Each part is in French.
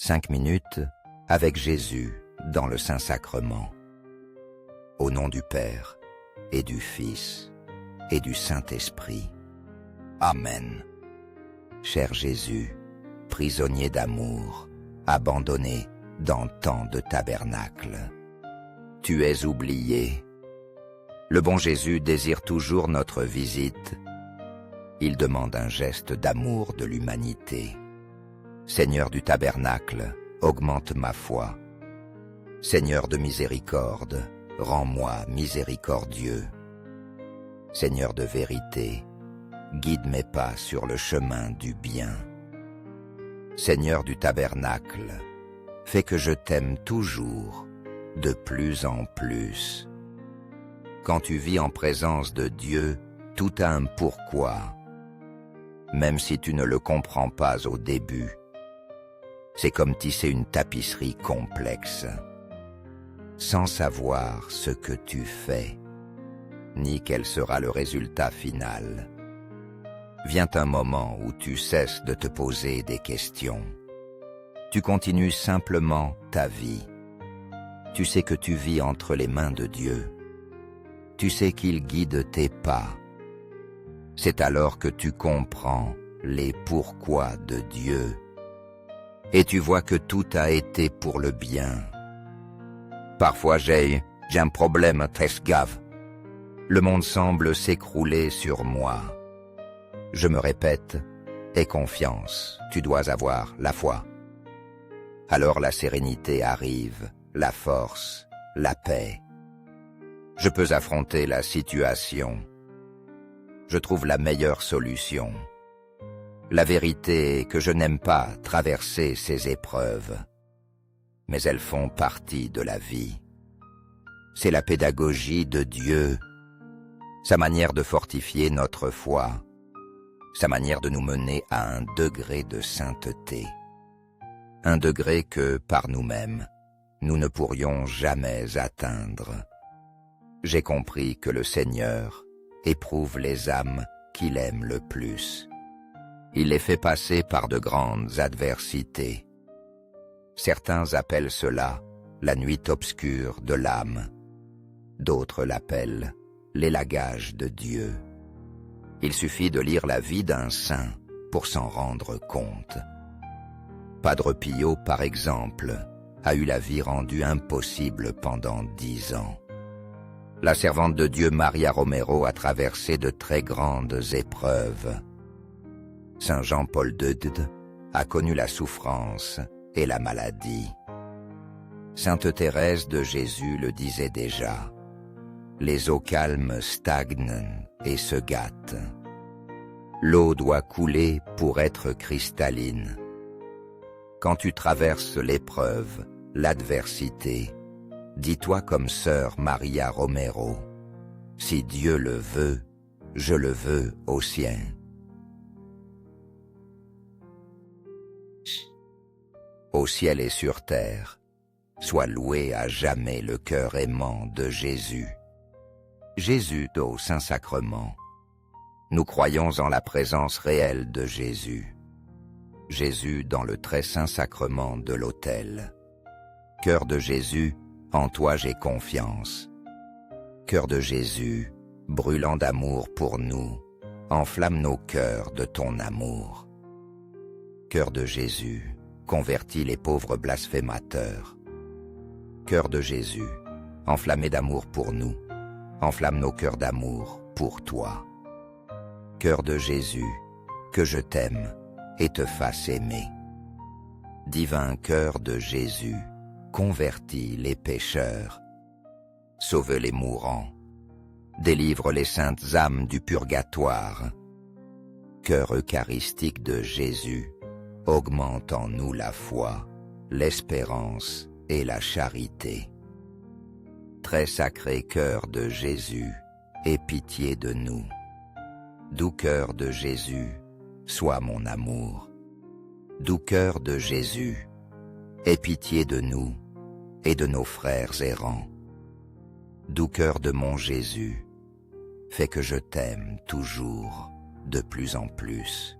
5 minutes avec Jésus dans le Saint-Sacrement. Au nom du Père et du Fils et du Saint-Esprit. Amen. Cher Jésus, prisonnier d'amour, abandonné dans tant de tabernacles, tu es oublié. Le bon Jésus désire toujours notre visite. Il demande un geste d'amour de l'humanité. Seigneur du tabernacle, augmente ma foi. Seigneur de miséricorde, rends-moi miséricordieux. Seigneur de vérité, guide mes pas sur le chemin du bien. Seigneur du tabernacle, fais que je t'aime toujours, de plus en plus. Quand tu vis en présence de Dieu, tout a un pourquoi, même si tu ne le comprends pas au début. C'est comme tisser une tapisserie complexe, sans savoir ce que tu fais, ni quel sera le résultat final. Vient un moment où tu cesses de te poser des questions. Tu continues simplement ta vie. Tu sais que tu vis entre les mains de Dieu. Tu sais qu'il guide tes pas. C'est alors que tu comprends les pourquoi de Dieu. Et tu vois que tout a été pour le bien. Parfois j'ai un problème très grave. Le monde semble s'écrouler sur moi. Je me répète, aie confiance, tu dois avoir la foi. Alors la sérénité arrive, la force, la paix. Je peux affronter la situation. Je trouve la meilleure solution. La vérité est que je n'aime pas traverser ces épreuves, mais elles font partie de la vie. C'est la pédagogie de Dieu, sa manière de fortifier notre foi, sa manière de nous mener à un degré de sainteté, un degré que, par nous-mêmes, nous ne pourrions jamais atteindre. J'ai compris que le Seigneur éprouve les âmes qu'il aime le plus. Il les fait passer par de grandes adversités. Certains appellent cela la nuit obscure de l'âme. D'autres l'appellent l'élagage de Dieu. Il suffit de lire la vie d'un saint pour s'en rendre compte. Padre Pio, par exemple, a eu la vie rendue impossible pendant 10 ans. La servante de Dieu Maria Romero a traversé de très grandes épreuves. Saint Jean-Paul II a connu la souffrance et la maladie. Sainte Thérèse de Jésus le disait déjà, « Les eaux calmes stagnent et se gâtent. L'eau doit couler pour être cristalline. » Quand tu traverses l'épreuve, l'adversité, dis-toi comme sœur Maria Romero, « Si Dieu le veut, je le veux au sien. » Au ciel et sur terre, soit loué à jamais le cœur aimant de Jésus. Jésus au Saint-Sacrement. Nous croyons en la présence réelle de Jésus. Jésus dans le très saint sacrement de l'autel. Cœur de Jésus, en toi j'ai confiance. Cœur de Jésus, brûlant d'amour pour nous, enflamme nos cœurs de ton amour. Cœur de Jésus, convertis les pauvres blasphémateurs. Cœur de Jésus, enflammé d'amour pour nous, enflamme nos cœurs d'amour pour toi. Cœur de Jésus, que je t'aime et te fasse aimer. Divin cœur de Jésus, convertis les pécheurs. Sauve les mourants, délivre les saintes âmes du purgatoire. Cœur eucharistique de Jésus, augmente en nous la foi, l'espérance et la charité. Très sacré cœur de Jésus, aie pitié de nous. Doux cœur de Jésus, sois mon amour. Doux cœur de Jésus, aie pitié de nous et de nos frères errants. Doux cœur de mon Jésus, fais que je t'aime toujours de plus en plus.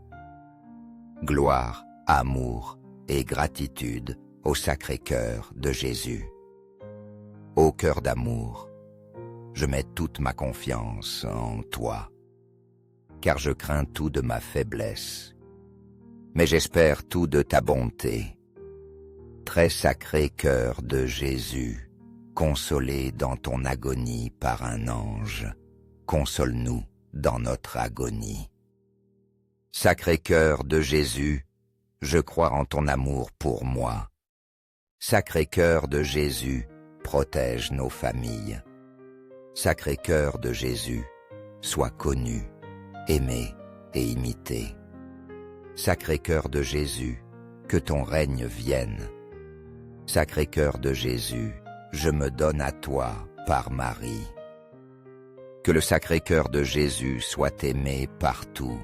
Gloire, amour, et gratitude au Sacré-Cœur de Jésus. Ô cœur d'amour, je mets toute ma confiance en toi, car je crains tout de ma faiblesse, mais j'espère tout de ta bonté. Très sacré cœur de Jésus, consolé dans ton agonie par un ange, console-nous dans notre agonie. Sacré cœur de Jésus, je crois en ton amour pour moi. Sacré cœur de Jésus, protège nos familles. Sacré cœur de Jésus, sois connu, aimé et imité. Sacré cœur de Jésus, que ton règne vienne. Sacré cœur de Jésus, je me donne à toi par Marie. Que le Sacré cœur de Jésus soit aimé partout.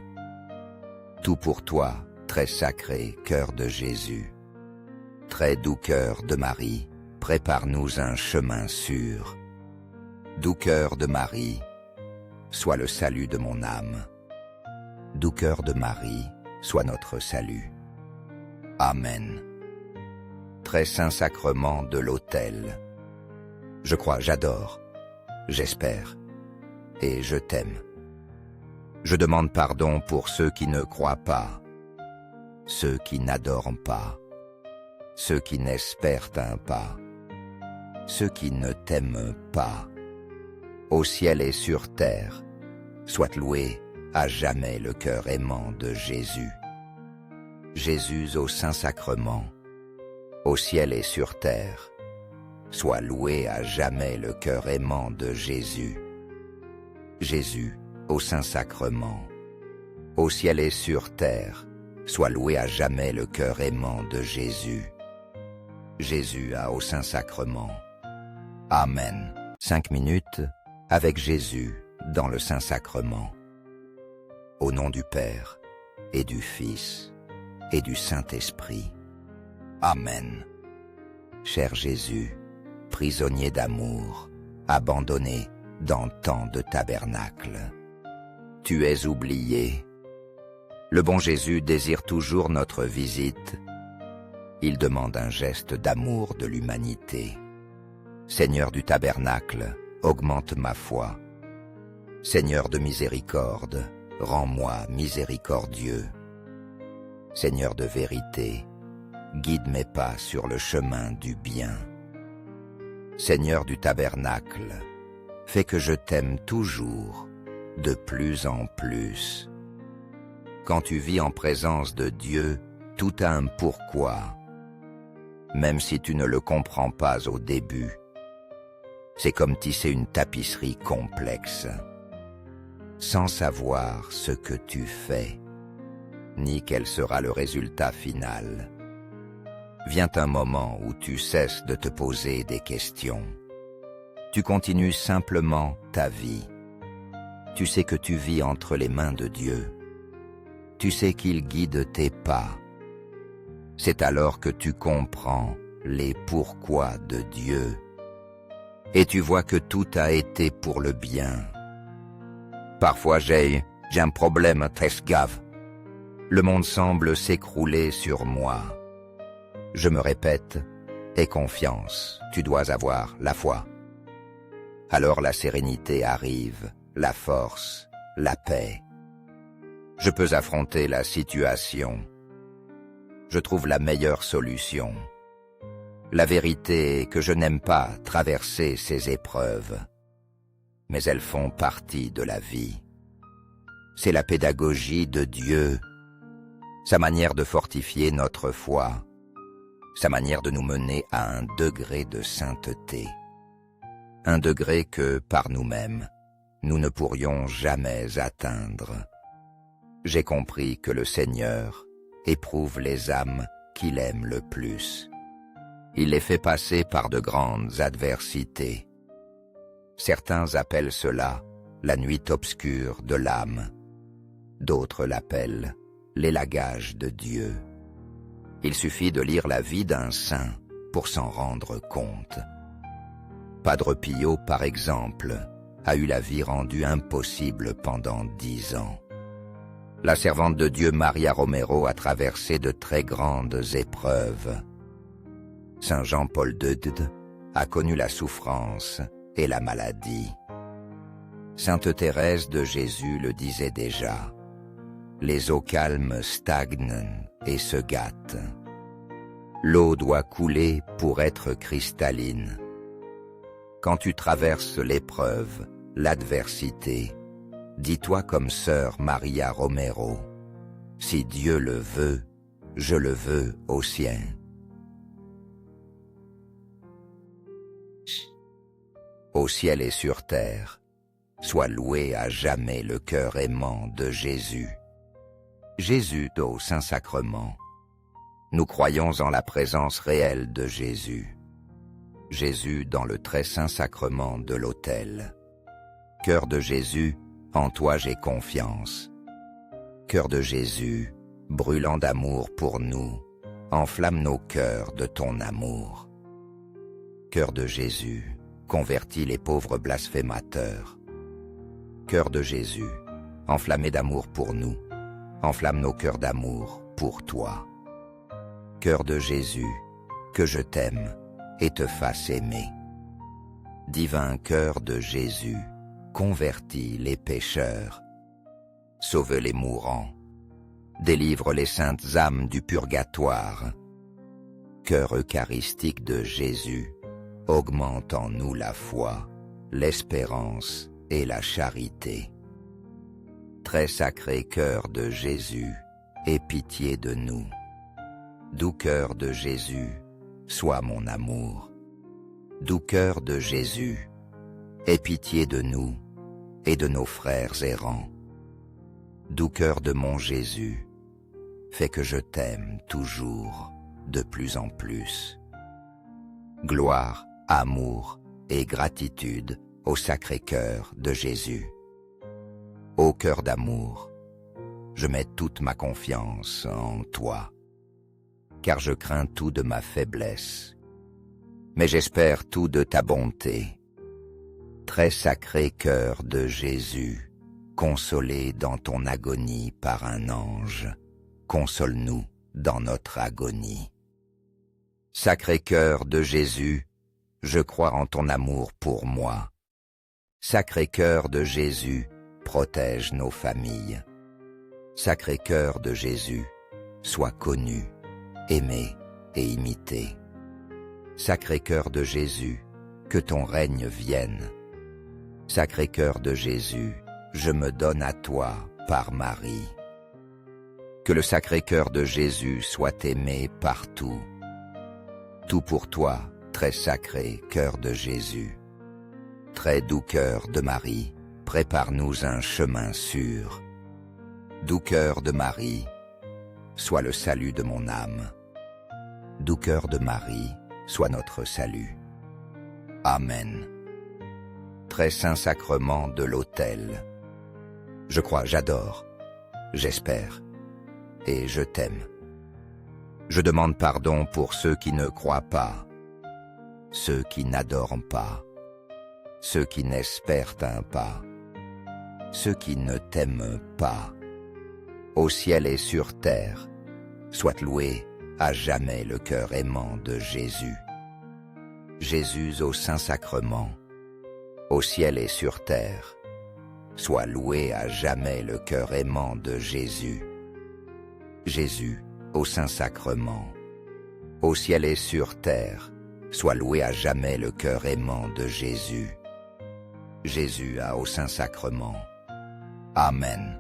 Tout pour toi, très sacré cœur de Jésus. Très doux cœur de Marie, prépare-nous un chemin sûr. Doux cœur de Marie, sois le salut de mon âme. Doux cœur de Marie, sois notre salut. Amen. Très saint sacrement de l'autel. Je crois, j'adore, j'espère, et je t'aime. Je demande pardon pour ceux qui ne croient pas, ceux qui n'adorent pas, ceux qui n'espèrent pas, ceux qui ne t'aiment pas. Au ciel et sur terre, soit loué à jamais le cœur aimant de Jésus. Jésus au Saint-Sacrement, au ciel et sur terre, soit loué à jamais le cœur aimant de Jésus. Jésus au Saint-Sacrement, au ciel et sur terre, soit loué à jamais le cœur aimant de Jésus. Jésus au Saint-Sacrement. Amen. 5 minutes avec Jésus dans le Saint-Sacrement. Au nom du Père, et du Fils, et du Saint-Esprit. Amen. Cher Jésus, prisonnier d'amour, abandonné dans tant de tabernacles, tu es oublié. Le bon Jésus désire toujours notre visite. Il demande un geste d'amour de l'humanité. Seigneur du tabernacle, augmente ma foi. Seigneur de miséricorde, rends-moi miséricordieux. Seigneur de vérité, guide mes pas sur le chemin du bien. Seigneur du tabernacle, fais que je t'aime toujours, de plus en plus. Quand tu vis en présence de Dieu, tout a un pourquoi, même si tu ne le comprends pas au début. C'est comme tisser une tapisserie complexe, sans savoir ce que tu fais, ni quel sera le résultat final. Vient un moment où tu cesses de te poser des questions. Tu continues simplement ta vie. Tu sais que tu vis entre les mains de Dieu. Tu sais qu'il guide tes pas. C'est alors que tu comprends les pourquoi de Dieu. Et tu vois que tout a été pour le bien. Parfois j'ai un problème très grave. Le monde semble s'écrouler sur moi. Je me répète, aie confiance, tu dois avoir la foi. Alors la sérénité arrive, la force, la paix. Je peux affronter la situation. Je trouve la meilleure solution. La vérité est que je n'aime pas traverser ces épreuves, mais elles font partie de la vie. C'est la pédagogie de Dieu, sa manière de fortifier notre foi, sa manière de nous mener à un degré de sainteté, un degré que, par nous-mêmes, nous ne pourrions jamais atteindre. J'ai compris que le Seigneur éprouve les âmes qu'il aime le plus. Il les fait passer par de grandes adversités. Certains appellent cela la nuit obscure de l'âme. D'autres l'appellent l'élagage de Dieu. Il suffit de lire la vie d'un saint pour s'en rendre compte. Padre Pio, par exemple, a eu la vie rendue impossible pendant 10 ans. La servante de Dieu Maria Romero a traversé de très grandes épreuves. Saint Jean-Paul II a connu la souffrance et la maladie. Sainte Thérèse de Jésus le disait déjà, « Les eaux calmes stagnent et se gâtent. L'eau doit couler pour être cristalline. Quand tu traverses l'épreuve, l'adversité, dis-toi comme sœur Maria Romero, « Si Dieu le veut, je le veux au sien. » Au ciel et sur terre, soit loué à jamais le cœur aimant de Jésus. Jésus au Saint-Sacrement. Nous croyons en la présence réelle de Jésus. Jésus dans le très saint sacrement de l'autel. Cœur de Jésus, en toi j'ai confiance. Cœur de Jésus, brûlant d'amour pour nous, enflamme nos cœurs de ton amour. Cœur de Jésus, convertis les pauvres blasphémateurs. Cœur de Jésus, enflammé d'amour pour nous, enflamme nos cœurs d'amour pour toi. Cœur de Jésus, que je t'aime et te fasse aimer. Divin cœur de Jésus, convertis les pécheurs. Sauve les mourants, délivre les saintes âmes du purgatoire. Cœur eucharistique de Jésus, augmente en nous la foi, l'espérance et la charité. Très sacré cœur de Jésus, aie pitié de nous. Doux cœur de Jésus, sois mon amour. Doux cœur de Jésus, aie pitié de nous et de nos frères errants. Doux cœur de mon Jésus, fais que je t'aime toujours, de plus en plus. Gloire, amour et gratitude au Sacré-Cœur de Jésus. Ô cœur d'amour, je mets toute ma confiance en toi, car je crains tout de ma faiblesse, mais j'espère tout de ta bonté. Très sacré cœur de Jésus, consolé dans ton agonie par un ange, console-nous dans notre agonie. Sacré cœur de Jésus, je crois en ton amour pour moi. Sacré cœur de Jésus, protège nos familles. Sacré cœur de Jésus, sois connu, aimé et imité. Sacré cœur de Jésus, que ton règne vienne. Sacré cœur de Jésus, je me donne à toi par Marie. Que le sacré cœur de Jésus soit aimé partout. Tout pour toi, très sacré cœur de Jésus. Très doux cœur de Marie, prépare-nous un chemin sûr. Doux cœur de Marie, sois le salut de mon âme. Doux cœur de Marie, sois notre salut. Amen. Très saint sacrement de l'autel. Je crois, j'adore, j'espère et je t'aime. Je demande pardon pour ceux qui ne croient pas, ceux qui n'adorent pas, ceux qui n'espèrent pas, ceux qui ne t'aiment pas. Au ciel et sur terre, soit loué à jamais le cœur aimant de Jésus. Jésus au Saint-Sacrement, au ciel et sur terre, soit loué à jamais le cœur aimant de Jésus. Jésus au Saint-Sacrement, au ciel et sur terre, soit loué à jamais le cœur aimant de Jésus. Jésus au Saint-Sacrement. Amen.